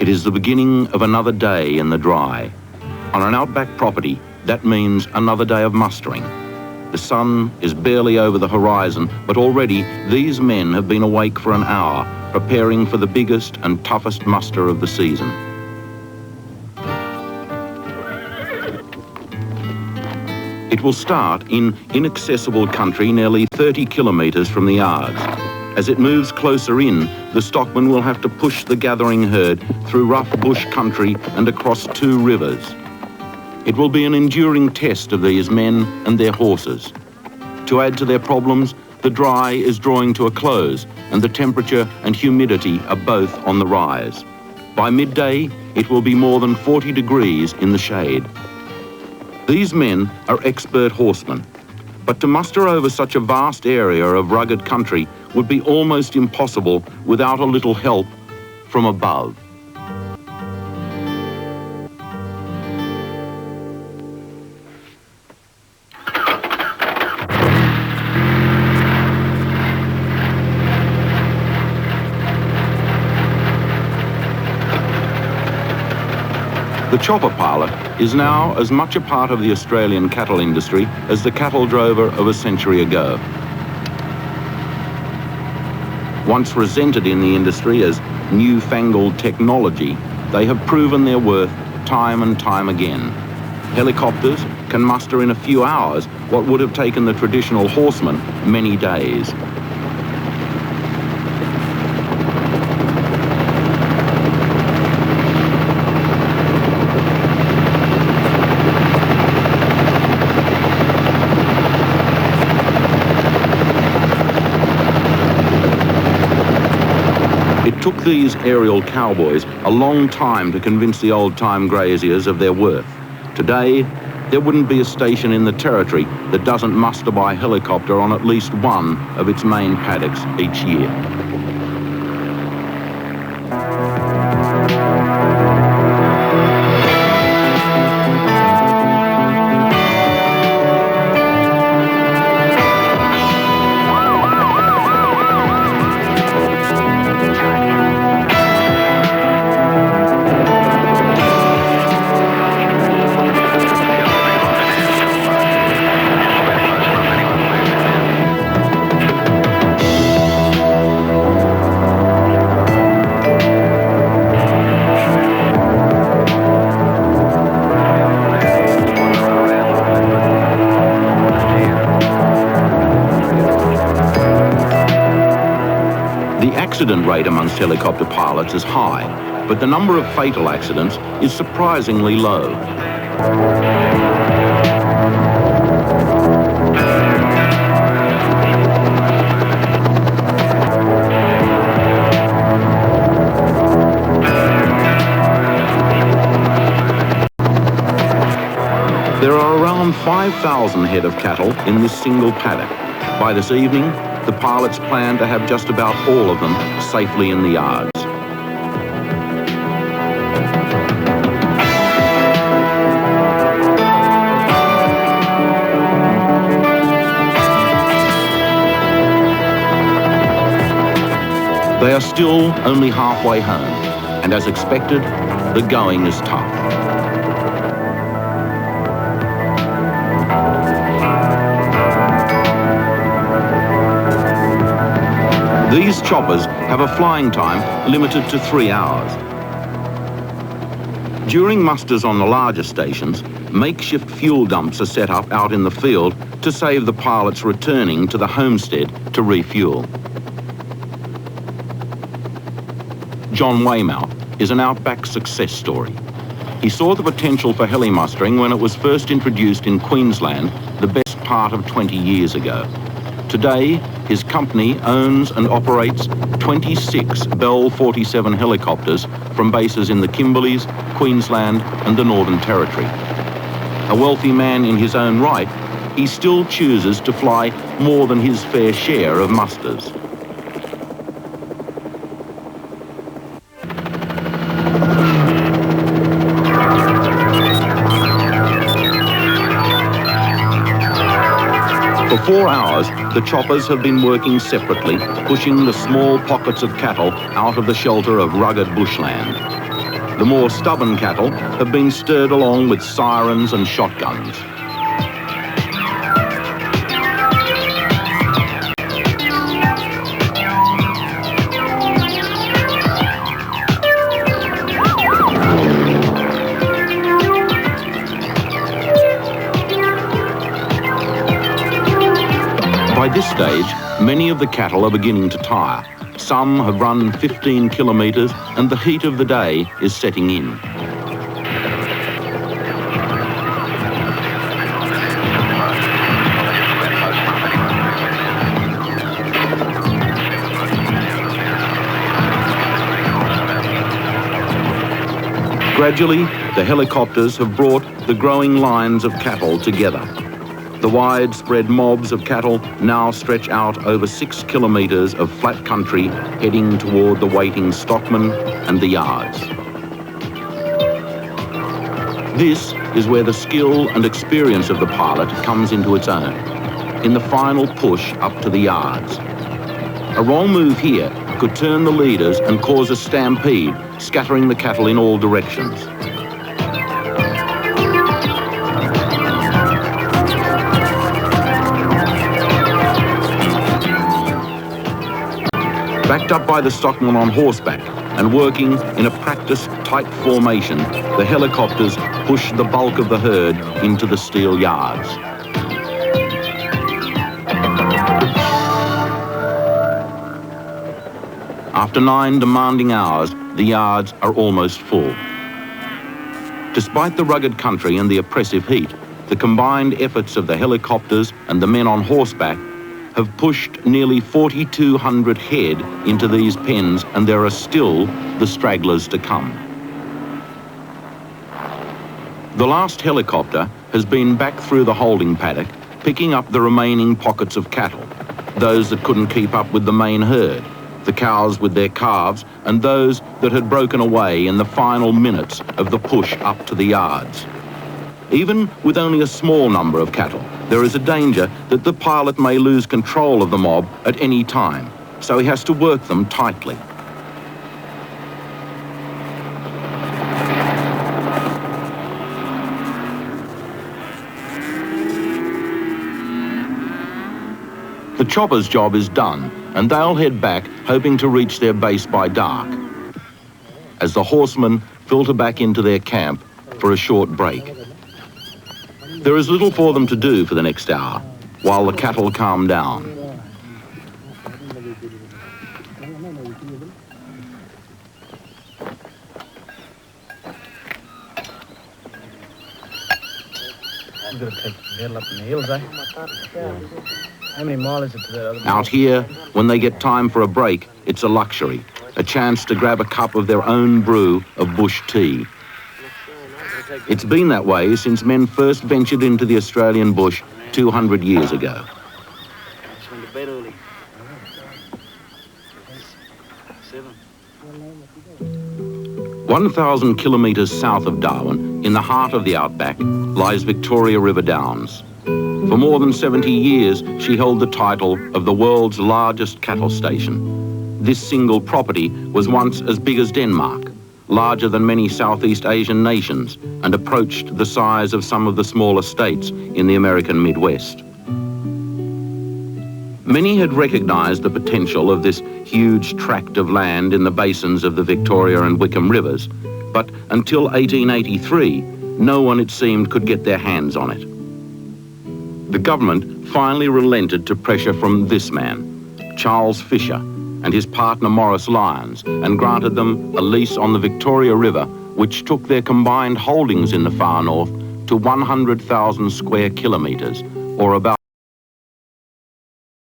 It is the beginning of another day in the dry. On an outback property, that means another day of mustering. The sun is barely over the horizon, but already these men have been awake for an hour, preparing for the biggest and toughest muster of the season. It will start in inaccessible country nearly 30 kilometres from the yards. As it moves closer in, the stockman will have to push the gathering herd through rough bush country and across 2 rivers. It will be an enduring test of these men and their horses. To add to their problems, the dry is drawing to a close and the temperature and humidity are both on the rise. By midday, it will be more than 40 degrees in the shade. These men are expert horsemen, but to muster over such a vast area of rugged country would be almost impossible without a little help from above. The chopper pilot is now as much a part of the Australian cattle industry as the cattle drover of a century ago. Once resented in the industry as newfangled technology, they have proven their worth time and time again. Helicopters can muster in a few hours what would have taken the traditional horseman many days. It took these aerial cowboys a long time to convince the old-time graziers of their worth. Today, there wouldn't be a station in the territory that doesn't muster by helicopter on at least one of its main paddocks each year. The accident rate amongst helicopter pilots is high, but the number of fatal accidents is surprisingly low. There are around 5,000 head of cattle in this single paddock. By this evening, the pilots plan to have just about all of them safely in the yards. They are still only halfway home, and as expected, the going is tough. These choppers have a flying time limited to 3 hours. During musters on the larger stations, makeshift fuel dumps are set up out in the field to save the pilots returning to the homestead to refuel. John Weymouth is an outback success story. He saw the potential for heli mustering when it was first introduced in Queensland the best part of 20 years ago. Today, his company owns and operates 26 Bell 47 helicopters from bases in the Kimberleys, Queensland and the Northern Territory. A wealthy man in his own right, he still chooses to fly more than his fair share of musters. For 4 hours, the choppers have been working separately, pushing the small pockets of cattle out of the shelter of rugged bushland. The more stubborn cattle have been stirred along with sirens and shotguns. By this stage, many of the cattle are beginning to tire. Some have run 15 kilometres and the heat of the day is setting in. Gradually, the helicopters have brought the growing lines of cattle together. The widespread mobs of cattle now stretch out over 6 kilometres of flat country heading toward the waiting stockmen and the yards. This is where the skill and experience of the pilot comes into its own, in the final push up to the yards. A wrong move here could turn the leaders and cause a stampede, scattering the cattle in all directions. Backed up by the stockman on horseback and working in a practiced tight formation, the helicopters push the bulk of the herd into the steel yards. After 9 demanding hours, the yards are almost full. Despite the rugged country and the oppressive heat, the combined efforts of the helicopters and the men on horseback have pushed nearly 4,200 head into these pens, and there are still the stragglers to come. The last helicopter has been back through the holding paddock, picking up the remaining pockets of cattle, those that couldn't keep up with the main herd, the cows with their calves, and those that had broken away in the final minutes of the push up to the yards. Even with only a small number of cattle, there is a danger that the pilot may lose control of the mob at any time, so he has to work them tightly. The chopper's job is done, and they'll head back, hoping to reach their base by dark, as the horsemen filter back into their camp for a short break. There is little for them to do for the next hour, while the cattle calm down. How many miles is it to that other? Out here, when they get time for a break, it's a luxury, a chance to grab a cup of their own brew of bush tea. It's been that way since men first ventured into the Australian bush 200 years ago. 1,000 kilometres south of Darwin, in the heart of the outback, lies Victoria River Downs. For more than 70 years, she held the title of the world's largest cattle station. This single property was once as big as Denmark, larger than many Southeast Asian nations, and approached the size of some of the smaller states in the American Midwest. Many had recognised the potential of this huge tract of land in the basins of the Victoria and Wickham rivers, but until 1883, no one, it seemed, could get their hands on it. The government finally relented to pressure from this man, Charles Fisher, and his partner Morris Lyons, and granted them a lease on the Victoria River, which took their combined holdings in the far north to 100,000 square kilometres, or about